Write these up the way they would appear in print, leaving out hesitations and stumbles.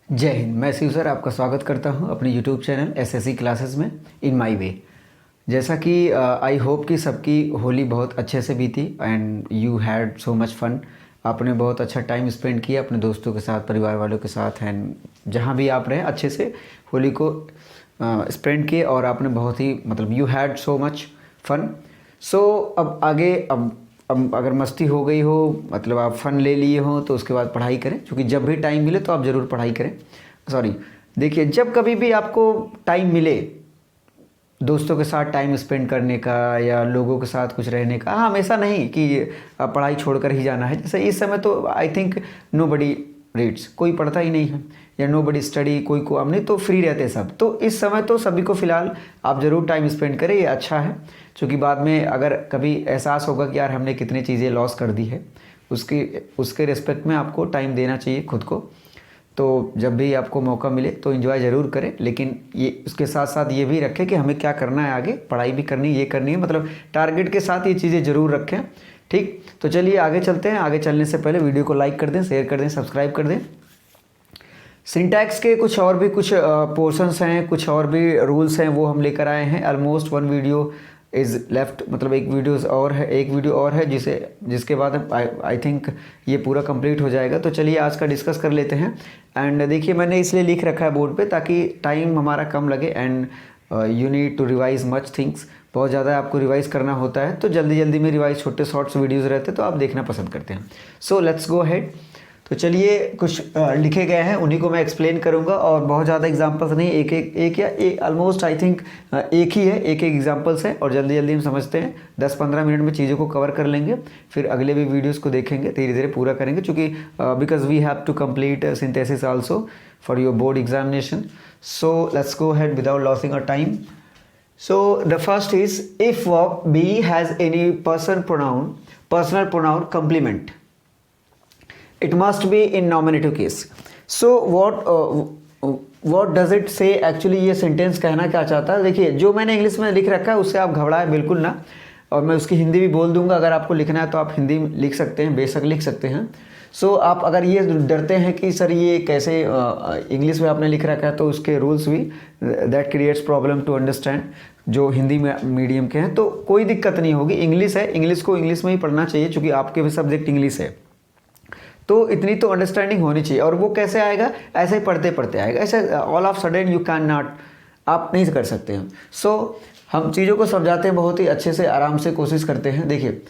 जय हिंद। मैं शिव सर आपका स्वागत करता हूं अपने यूट्यूब चैनल एसएससी क्लासेस में इन माय वे। जैसा कि आई होप कि सबकी होली बहुत अच्छे से बीती and you had so much fun. आपने बहुत अच्छा टाइम स्पेंड किया अपने दोस्तों के साथ, परिवार वालों के साथ एंड जहां भी आप रहे अच्छे से होली को स्पेंड किए और आपने बहुत ही you had so much fun. So अब आगे अब अगर मस्ती हो गई हो, आप फ़न ले लिए हो, तो उसके बाद पढ़ाई करें, क्योंकि जब भी टाइम मिले तो आप ज़रूर पढ़ाई करें। सॉरी, देखिए, जब कभी भी आपको टाइम मिले दोस्तों के साथ टाइम स्पेंड करने का या लोगों के साथ कुछ रहने का, हाँ, हमेशा नहीं कि पढ़ाई छोड़कर ही जाना है। जैसे इस समय तो I think nobody reads, कोई पढ़ता ही नहीं है, या नो बडी स्टडी, कोई को अब नहीं, तो फ्री रहते सब। तो इस समय तो सभी को फ़िलहाल आप ज़रूर टाइम स्पेंड करें, ये अच्छा है। क्योंकि बाद में अगर कभी एहसास होगा कि यार हमने कितनी चीज़ें लॉस कर दी है, उसकी उसके रिस्पेक्ट में आपको टाइम देना चाहिए खुद को। तो जब भी आपको मौका मिले तो एंजॉय ज़रूर करें, लेकिन ये उसके साथ साथ ये भी रखें कि हमें क्या करना है, आगे पढ़ाई भी करनी है, ये करनी है, टारगेट के साथ ये चीज़ें ज़रूर रखें। ठीक, तो चलिए आगे चलते हैं। आगे चलने से पहले वीडियो को लाइक कर दें, शेयर कर दें, सब्सक्राइब कर दें। सिंटैक्स के कुछ और भी कुछ पोर्शंस हैं, कुछ और भी रूल्स हैं, वो हम लेकर आए हैं। Almost one video is left, एक वीडियो और है जिसके बाद आई थिंक ये पूरा कंप्लीट हो जाएगा। तो चलिए आज का डिस्कस कर लेते हैं। एंड देखिए, मैंने इसलिए लिख रखा है बोर्ड पे ताकि टाइम हमारा कम लगे and you need to revise much things. बहुत ज़्यादा आपको रिवाइज करना होता है, तो जल्दी जल्दी में रिवाइज, छोटे शॉर्ट्स वीडियोज़ रहते हैं तो आप देखना पसंद करते हैं। सो लेट्स गो अहेड। तो चलिए, कुछ लिखे गए हैं उन्हीं को मैं एक्सप्लेन करूंगा, और बहुत ज़्यादा एग्जांपल्स नहीं, एक ऑलमोस्ट आई थिंक एक ही है, एक एग्जांपल्स हैं, और जल्दी जल्दी हम समझते हैं। 10-15 मिनट में चीज़ों को कवर कर लेंगे, फिर अगले भी वीडियोस को देखेंगे, धीरे धीरे पूरा करेंगे, क्योंकि because we have to complete synthesis also for your board examination. So let's go ahead without losing our time. So the first is, if verb be has any personal pronoun complement, it must be in nominative case. So what does it say actually? ये sentence कहना क्या चाहता है? देखिए, जो मैंने English में लिख रखा है उससे आप घबराए बिल्कुल ना, और मैं उसकी हिंदी भी बोल दूंगा। अगर आपको लिखना है तो आप हिंदी लिख सकते हैं, बेशक लिख सकते हैं। सो आप अगर ये डरते हैं कि सर ये कैसे इंग्लिश में आपने लिख रखा है, तो उसके रूल्स भी that creates problem to understand जो हिंदी में मीडियम के हैं, तो कोई दिक्कत नहीं होगी। इंग्लिश है, इंग्लिश को इंग्लिश में ही पढ़ना चाहिए, क्योंकि आपके भी सब्जेक्ट इंग्लिश है, तो इतनी तो अंडरस्टैंडिंग होनी चाहिए। और वो कैसे आएगा? ऐसे ही पढ़ते पढ़ते आएगा, ऐसे all of sudden you can not, आप नहीं कर सकते हैं। सो हम चीज़ों को समझाते हैं बहुत ही अच्छे से, आराम से कोशिश करते हैं। देखिए,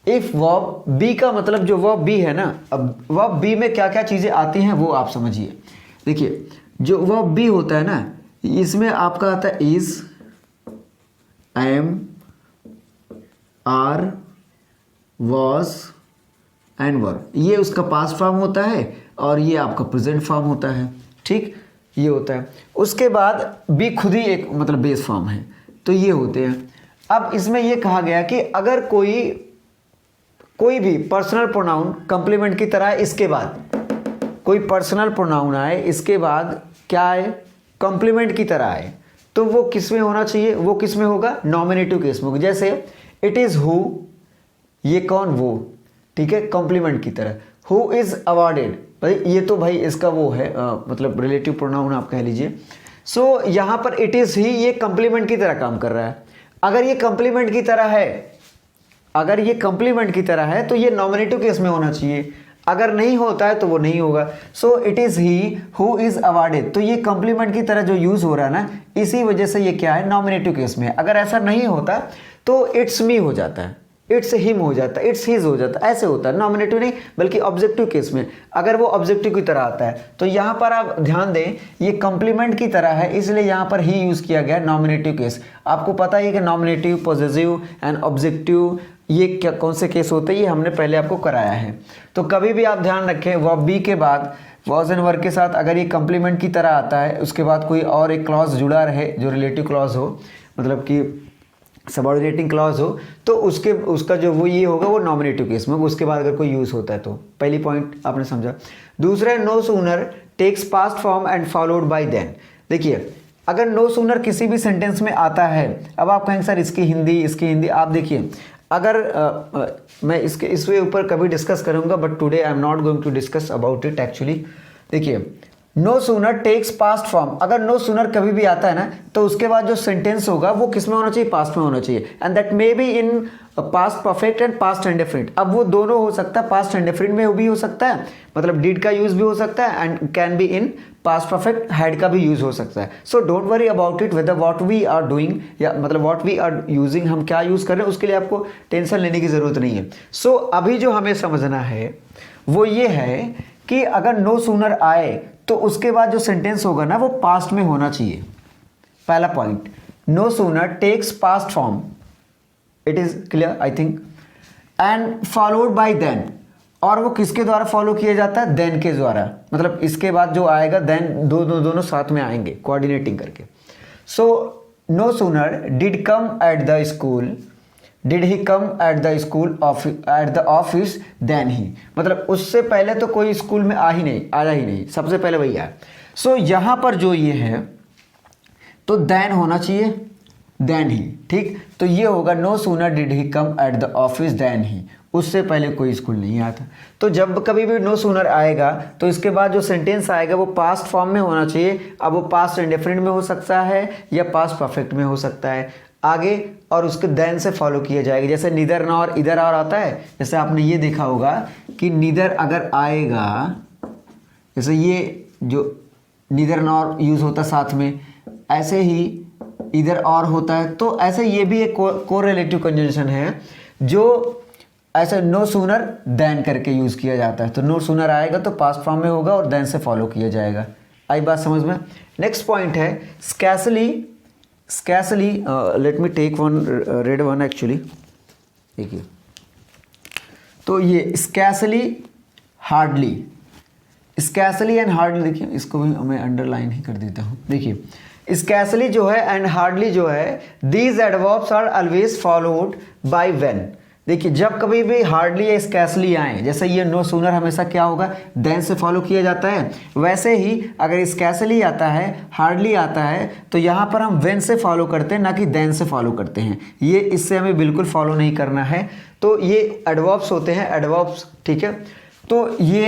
इफ वर्ब बी का मतलब, जो वर्ब बी है ना, अब वर्ब बी में क्या क्या चीज़ें आती हैं वो आप समझिए। देखिए, जो वर्ब बी होता है ना, इसमें आपका आता है is, am, are, was and were. ये उसका पास्ट फॉर्म होता है और ये आपका प्रेजेंट फॉर्म होता है। ठीक, ये होता है। उसके बाद बी खुद ही एक बेस फॉर्म है, तो ये होते हैं। अब इसमें ये कहा गया कि अगर कोई भी पर्सनल प्रोनाउन कंप्लीमेंट की तरह इसके बाद कोई पर्सनल प्रोनाउन आए, इसके बाद क्या आए, कंप्लीमेंट की तरह आए, तो वो किस में होना चाहिए? वो किस में होगा? नॉमिनेटिव केस में। जैसे इट इज़ हु, ये कौन? वो, ठीक है, कॉम्प्लीमेंट की तरह। हु इज अवॉर्डेड, भाई ये तो भाई इसका वो है, रिलेटिव प्रोनाउन आप कह लीजिए। सो यहाँ पर इट इज ही, ये कॉम्प्लीमेंट की तरह काम कर रहा है। अगर ये कॉम्प्लीमेंट की तरह है, तो ये नॉमिनेटिव केस में होना चाहिए। अगर नहीं होता है तो वो नहीं होगा। So it is he who is awarded, तो ये कॉम्प्लीमेंट की तरह जो यूज हो रहा है ना, इसी वजह से ये क्या है? नॉमिनेटिव केस में है। अगर ऐसा नहीं होता तो इट्स मी हो जाता है, इट्स हिम हो जाता है, इट्स हिज हो जाता है, ऐसे होता है। नॉमिनेटिव नहीं, बल्कि ऑब्जेक्टिव केस में अगर वो ऑब्जेक्टिव की तरह आता है, तो यहाँ पर आप ध्यान दें, ये कॉम्प्लीमेंट की तरह है, इसलिए यहाँ पर ही यूज़ किया गया नॉमिनेटिव केस। आपको पता है कि नॉमिनेटिव, पॉजेसिव एंड ऑब्जेक्टिव, ये क्या कौन से केस होते हैं, ये हमने पहले आपको कराया है। तो कभी भी आप ध्यान रखें, वर्ब बी के बाद वॉज एंड वर के साथ अगर ये कॉम्प्लीमेंट की तरह आता है, उसके बाद कोई और एक क्लॉज जुड़ा रहे जो रिलेटिव क्लॉज हो, कि सबऑर्डिनेटिंग क्लॉज हो, तो उसका जो वो ये होगा, वो नॉमिनेटिव केस में। उसके बाद अगर कोई यूज़ होता है तो पहली पॉइंट आपने समझा। दूसरा, no sooner takes past form and followed by then. देखिए, अगर नो सूनर किसी भी सेंटेंस में आता है, अब आप कहेंगे सर इसकी हिंदी, आप देखिए, अगर मैं इसके ऊपर कभी डिस्कस करूंगा, but today I am not going to discuss about it actually. देखिए, no sooner takes past form, अगर नो सूनर कभी भी आता है ना तो उसके बाद जो सेंटेंस होगा वो किस में होना चाहिए, पास्ट में होना चाहिए, and that may be in past perfect and past indefinite. अब वो दोनों हो सकता है, पास्ट इंडेफिनिट में भी हो सकता है, मतलब डिड का यूज भी हो सकता है, and can be in past perfect, had का भी यूज हो सकता है। So don't worry about it whether what we are doing, या मतलब व्हाट वी आर यूजिंग, हम क्या यूज कर रहे हैं उसके लिए आपको टेंशन लेने की जरूरत नहीं है। सो अभी जो हमें समझना है वो ये है कि अगर नो सूनर आए तो उसके बाद जो सेंटेंस होगा ना वो पास्ट में होना चाहिए। पहला point, no sooner takes past form, it is clear I think, and followed by then, और वो किसके द्वारा फॉलो किया जाता है, देन के द्वारा, मतलब इसके बाद जो आएगा देन दोनों साथ में आएंगे कोऑर्डिनेटिंग करके। So no sooner did come at the school, did he come at the school at the office then he, मतलब उससे पहले तो कोई स्कूल में आया ही नहीं, सबसे पहले वही आया। सो यहाँ पर जो ये है तो देन होना चाहिए, देन ही, ठीक। तो ये होगा no sooner did he come at the office then he, उससे पहले कोई स्कूल नहीं आता। तो जब कभी भी नो सूनर आएगा तो इसके बाद जो सेंटेंस आएगा वो पास्ट फॉर्म में होना चाहिए। अब वो पास्ट इंडेफिनिट में हो सकता है या पास्ट परफेक्ट में हो सकता है आगे, और उसके देन से फॉलो किया जाएगा। जैसे नीदर नॉर इधर और आता है, जैसे आपने ये देखा होगा कि नीदर अगर आएगा, जैसे ये जो नीदर नॉर यूज होता है साथ में, ऐसे ही इधर और होता है, तो ऐसे ये भी एक कोरिलेटिव कंजंक्शन है जो ऐसे नो सूनर देन करके यूज किया जाता है। तो नो सूनर आएगा तो पास्ट फॉर्म में होगा और देन से फॉलो किया जाएगा। आई बात समझ में। नेक्स्ट पॉइंट है scarcely, let me take one read one actually, देखिए तो ये scarcely hardly, scarcely and hardly, देखिए इसको भी मैं अंडरलाइन ही कर देता हूँ। देखिए स्कैसली जो है एंड हार्डली जो है, these adverbs are always followed by when. देखिए जब कभी भी हार्डली या स्कैसली आए, जैसे ये नो सूनर हमेशा क्या होगा, देन से फॉलो किया जाता है, वैसे ही अगर स्कैसली आता है, हार्डली आता है, तो यहाँ पर हम व्हेन से फॉलो करते हैं ना कि देन से फॉलो करते हैं। ये इससे हमें बिल्कुल फॉलो नहीं करना है। तो ये एडवर्ब्स होते हैं, एडवर्ब्स, ठीक है। तो ये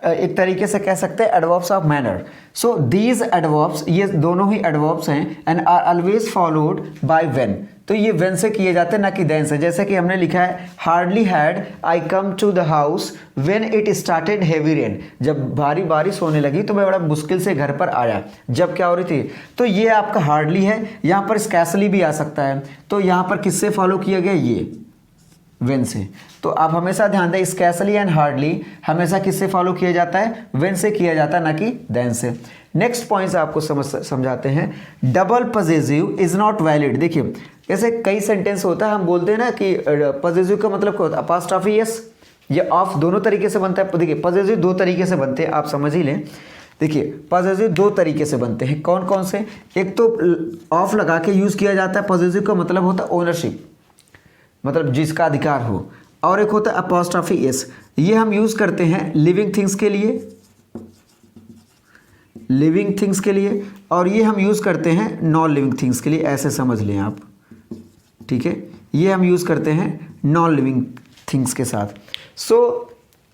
एक तरीके से कह सकते हैं adverbs of manner. So these adverbs, ये दोनों ही एडवर्ब्स हैं, and are always followed by when. तो ये व्हेन से किए जाते हैं ना कि देन से। जैसे कि हमने लिखा है hardly had I come to the house when it started heavy rain, जब भारी बारिश होने लगी तो मैं बड़ा मुश्किल से घर पर आया, जब क्या हो रही थी। तो ये आपका हार्डली है, यहाँ पर स्कैसली भी आ सकता है। तो यहाँ पर किससे फॉलो किया गया, ये व्हेन से। तो आप हमेशा ध्यान दें स्कैसली एंड हार्डली हमेशा किससे फॉलो किया जाता है, व्हेन से किया जाता है ना कि देन से। नेक्स्ट पॉइंट आपको समझाते हैं, double possessive is not valid. देखिए ऐसे कई सेंटेंस होता है, हम बोलते हैं ना कि पजेसिव का मतलब क्या होता है, अपोस्ट्रोफी एस या ऑफ दोनों तरीके से बनता है। देखिए पजेसिव दो तरीके से बनते हैं, आप समझ ही लें। देखिए पजेसिव दो तरीके से बनते हैं, कौन कौन से। एक तो ऑफ लगा के यूज किया जाता है, पजेसिव का मतलब होता है ओनरशिप, मतलब जिसका अधिकार हो, और एक होता है अपोस्ट्रोफी एस। ये हम यूज करते हैं लिविंग थिंग्स के लिए, लिविंग थिंग्स के लिए, और ये हम यूज करते हैं नॉन लिविंग थिंग्स के लिए, ऐसे समझ लें आप, ठीक है। ये हम यूज करते हैं नॉन लिविंग थिंग्स के साथ। सो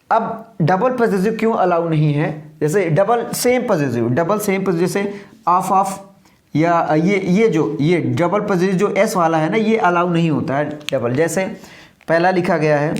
अब डबल पजेसिव क्यों अलाउ नहीं है, जैसे डबल सेम पजेसिव, जैसे ऑफ या ये डबल पजेसिव जो एस वाला है ना, ये अलाउ नहीं होता है डबल। जैसे पहला लिखा गया है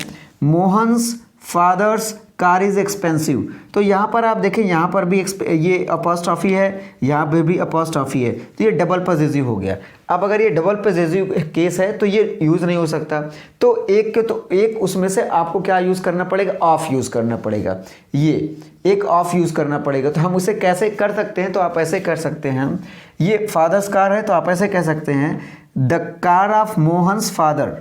Mohan's father's car is expensive, तो यहाँ पर आप देखें, यहाँ पर भी ये अपोस्ट्रोफी है, यहाँ पे भी अपोस्ट्रोफी है, तो ये डबल पजेसिव हो गया। अब अगर ये डबल पजेसिव केस है तो ये यूज़ नहीं हो सकता। तो एक उसमें से आपको क्या यूज़ करना पड़ेगा, ऑफ यूज़ करना पड़ेगा, ये एक ऑफ यूज़ करना पड़ेगा। तो हम उसे कैसे कर सकते हैं, तो आप ऐसे कर सकते हैं, ये फादर्स कार है तो आप ऐसे कह सकते हैं the car of Mohan's father,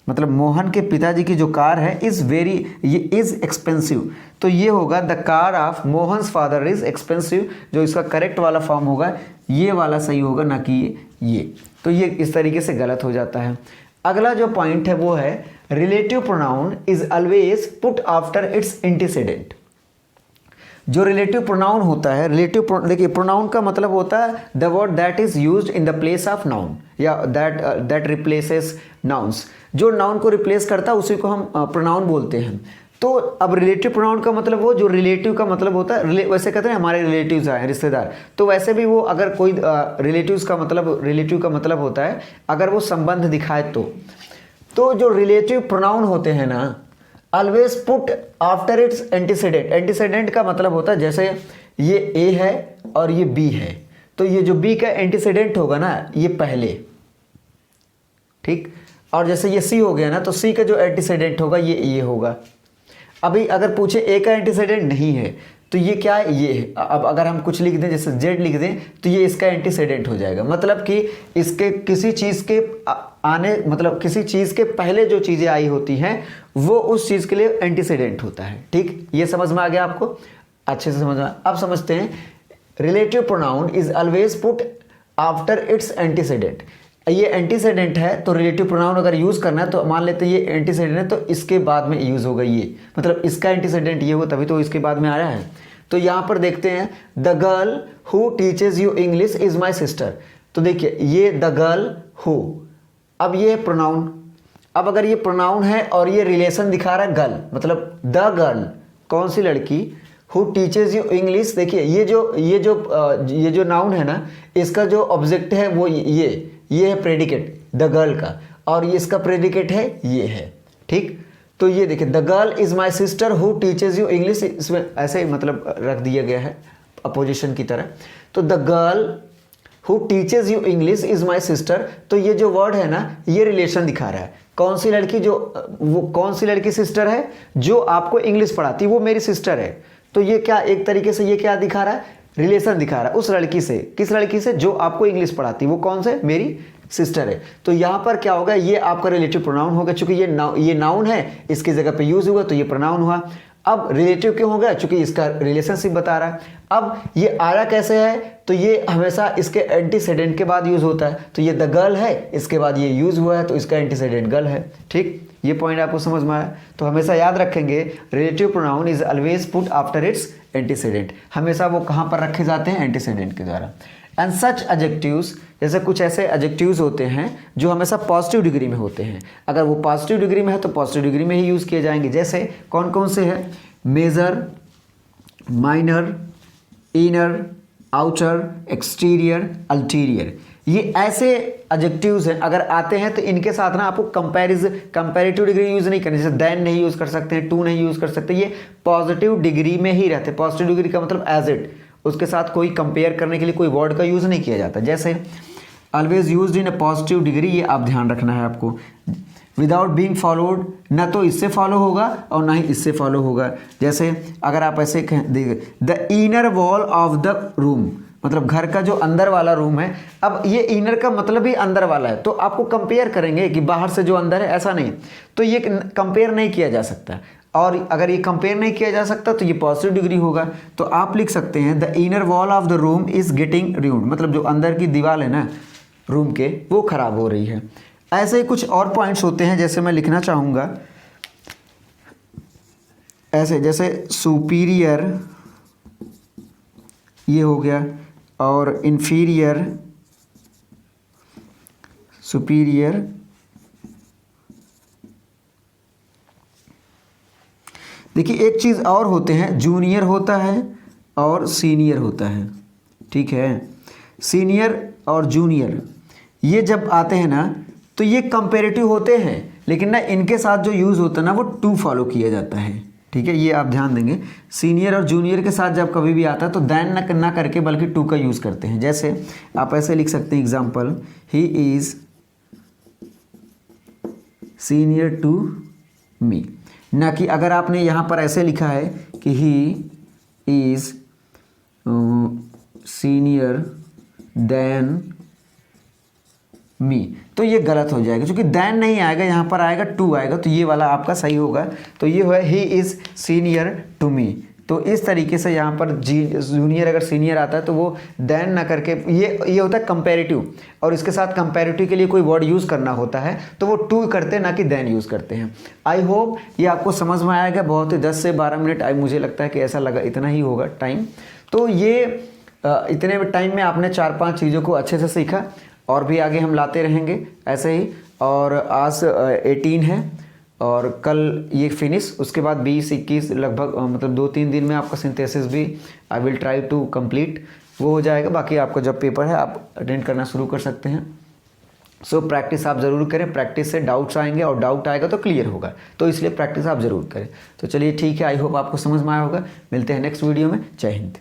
मतलब मोहन के पिताजी की जो कार है ये इज़ एक्सपेंसिव। तो ये होगा the car of Mohan's father is expensive, जो इसका करेक्ट वाला फॉर्म होगा, ये वाला सही होगा ना कि ये। तो ये इस तरीके से गलत हो जाता है। अगला जो पॉइंट है वो है relative pronoun is always put after it's antecedent. जो रिलेटिव प्रोनाउन होता है, देखिए प्रोनाउन का मतलब होता है the word that is used in the place of noun, या दैट रिप्लेसेस नाउन्स। जो नाउन को रिप्लेस करता है उसी को हम प्रोनाउन बोलते हैं। तो अब रिलेटिव प्रोनाउन का मतलब वो जो रिलेटिव का मतलब होता है, वैसे कहते हैं हमारे रिलेटिव्स आए रिश्तेदार, तो वैसे भी वो अगर कोई रिलेटिव का मतलब होता है अगर वो संबंध दिखाए तो जो रिलेटिव प्रोनाउन होते हैं ना, always put after it's antecedent. Antecedent का मतलब होता है जैसे ये ए है और ये बी है, तो ये जो बी का एंटीसीडेंट होगा ना ये पहले, ठीक। और जैसे ये सी हो गया ना, तो सी का जो एंटीसीडेंट होगा ये होगा। अभी अगर पूछे ए का एंटीसीडेंट नहीं है तो ये क्या है, ये है। अब अगर हम कुछ लिख दें जैसे जेड लिख दें तो ये इसका एंटीसीडेंट हो जाएगा, मतलब कि इसके किसी चीज़ के आने, मतलब किसी चीज़ के पहले जो चीज़ें आई होती हैं वो उस चीज़ के लिए एंटीसीडेंट होता है, ठीक। ये समझ में आ गया आपको, अच्छे से समझ में। अब समझते हैं relative pronoun is always put after it's antecedent. ये एंटीसीडेंट है तो रिलेटिव प्रोनाउन अगर यूज़ करना है तो मान लेते हैं ये एंटीसीडेंट है तो इसके बाद में यूज़ होगा ये, मतलब इसका एंटीसीडेंट ये हो तभी तो इसके बाद में आया है। तो यहाँ पर देखते हैं the girl who teaches you English is my sister. तो देखिए ये द गर्ल हु, अब ये प्रोनाउन, अब अगर ये प्रोनाउन है और ये रिलेशन दिखा रहा है गर्ल, मतलब द गर्ल कौन सी लड़की, हु टीचेज यू इंग्लिश, देखिए ये जो नाउन है ना इसका जो ऑब्जेक्ट है वो ये है प्रेडिकेट द गर्ल का, और ये इसका प्रेडिकेट है ये है, ठीक। तो ये देखिए the girl is my sister who teaches you English, इसमें ऐसे ही मतलब रख दिया गया है अपोजिशन की तरह। तो the girl who teaches you English is my sister, तो ये जो वर्ड है ना ये रिलेशन दिखा रहा है। कौन सी लड़की, वो कौन सी लड़की सिस्टर है, जो आपको इंग्लिश पढ़ाती वो मेरी सिस्टर है। तो ये क्या एक तरीके से ये क्या दिखा रहा है, रिलेशन दिखा रहा है उस लड़की से। किस लड़की से, जो आपको इंग्लिश पढ़ाती, वो कौन से, मेरी सिस्टर है। तो यहाँ पर क्या होगा, ये आपका रिलेटिव प्रोनाउन होगा, चूंकि ये नाउन है इसकी जगह पे यूज हुआ तो ये प्रोनाउन हुआ। अब रिलेटिव क्यों हो गया, चूंकि इसका रिलेशनशिप बता रहा है। अब ये आया कैसे है, तो ये हमेशा इसके एंटीसीडेंट के बाद यूज होता है। तो ये द गर्ल है, इसके बाद ये यूज हुआ है तो इसका एंटीसीडेंट गर्ल है, ठीक। ये पॉइंट आपको समझ में आया। तो हमेशा याद रखेंगे relative pronoun is always put after it's antecedent, हमेशा वो कहाँ पर रखे जाते हैं, एंटीसीडेंट के द्वारा। एंड सच एडजेक्टिव्स, जैसे कुछ ऐसे एडजेक्टिव्स होते हैं जो हमेशा पॉजिटिव डिग्री में होते हैं। अगर वो पॉजिटिव डिग्री में है तो पॉजिटिव डिग्री में ही यूज़ किए जाएंगे। जैसे कौन कौन से हैं, major, minor, inner, outer, exterior, ulterior, ये ऐसे एडजेक्टिव्स हैं। अगर आते हैं तो इनके साथ ना आपको कंपैरेटिव डिग्री यूज़ नहीं करनी, जैसे देन नहीं यूज़ कर सकते हैं, टू नहीं यूज़ कर सकते, ये पॉजिटिव डिग्री में ही रहते हैं। पॉजिटिव डिग्री का मतलब एज इट, उसके साथ कोई कंपेयर करने के लिए कोई वर्ड का यूज़ नहीं किया जाता। जैसे always used in a positive degree, ये आप ध्यान रखना है आपको। विदाउट बीइंग फॉलोड, ना तो इससे फॉलो होगा और ना ही इससे फॉलो होगा। जैसे अगर आप ऐसे देखिए the inner wall of the room, मतलब घर का जो अंदर वाला रूम है। अब ये इनर का मतलब ही अंदर वाला है, तो आपको कंपेयर करेंगे कि बाहर से जो अंदर है, ऐसा नहीं। तो ये कंपेयर नहीं किया जा सकता, और अगर ये कंपेयर नहीं किया जा सकता तो ये पॉजिटिव डिग्री होगा। तो आप लिख सकते हैं the inner wall of the room is getting ruined, मतलब जो अंदर की दीवार है ना रूम के, वो खराब हो रही है। ऐसे ही कुछ और पॉइंट्स होते हैं, जैसे मैं लिखना चाहूँगा ऐसे, जैसे सुपीरियर ये हो गया, और इन्फीरियर, सुपीरियर, देखिए एक चीज़ और होते हैं, जूनियर होता है और सीनियर होता है, ठीक है। सीनियर और जूनियर ये जब आते हैं ना तो ये कंपेरेटिव होते हैं, लेकिन ना इनके साथ जो यूज़ होता है ना वो टू फॉलो किया जाता है, ठीक है। ये आप ध्यान देंगे, सीनियर और जूनियर के साथ जब कभी भी आता है तो देन ना करके बल्कि टू का यूज़ करते हैं। जैसे आप ऐसे लिख सकते हैं example, he is senior to me, ना कि अगर आपने यहाँ पर ऐसे लिखा है कि ही इज़ सीनियर देन मी, तो ये गलत हो जाएगा, क्योंकि देन नहीं आएगा, यहाँ पर आएगा टू आएगा, तो ये वाला आपका सही होगा। तो ये है he is senior to me. तो इस तरीके से यहाँ पर जूनियर अगर सीनियर आता है तो वो देन ना करके, ये होता है कंपैरेटिव, और इसके साथ कंपैरेटिव के लिए कोई वर्ड यूज़ करना होता है तो वो टू करते हैं, ना कि देन यूज़ करते हैं। आई होप ये आपको समझ में आएगा। बहुत ही 10 से 12 मिनट मुझे लगता है कि ऐसा लगा, इतना ही होगा टाइम। तो ये इतने टाइम में आपने 4-5 चीज़ों को अच्छे से सीखा, और भी आगे हम लाते रहेंगे ऐसे ही। और आज 18 है और कल ये फिनिश, उसके बाद 20-21 लगभग मतलब 2-3 दिन में आपका सिंथेसिस भी I will try to complete, वो हो जाएगा। बाकी आपका जब पेपर है आप अटेंड करना शुरू कर सकते हैं। सो प्रैक्टिस आप ज़रूर करें, प्रैक्टिस से डाउट्स आएंगे और डाउट आएगा तो क्लियर होगा, तो इसलिए प्रैक्टिस आप ज़रूर करें। तो चलिए ठीक है, आई होप आपको समझ में आया होगा। मिलते हैं नेक्स्ट वीडियो में। जय हिंद।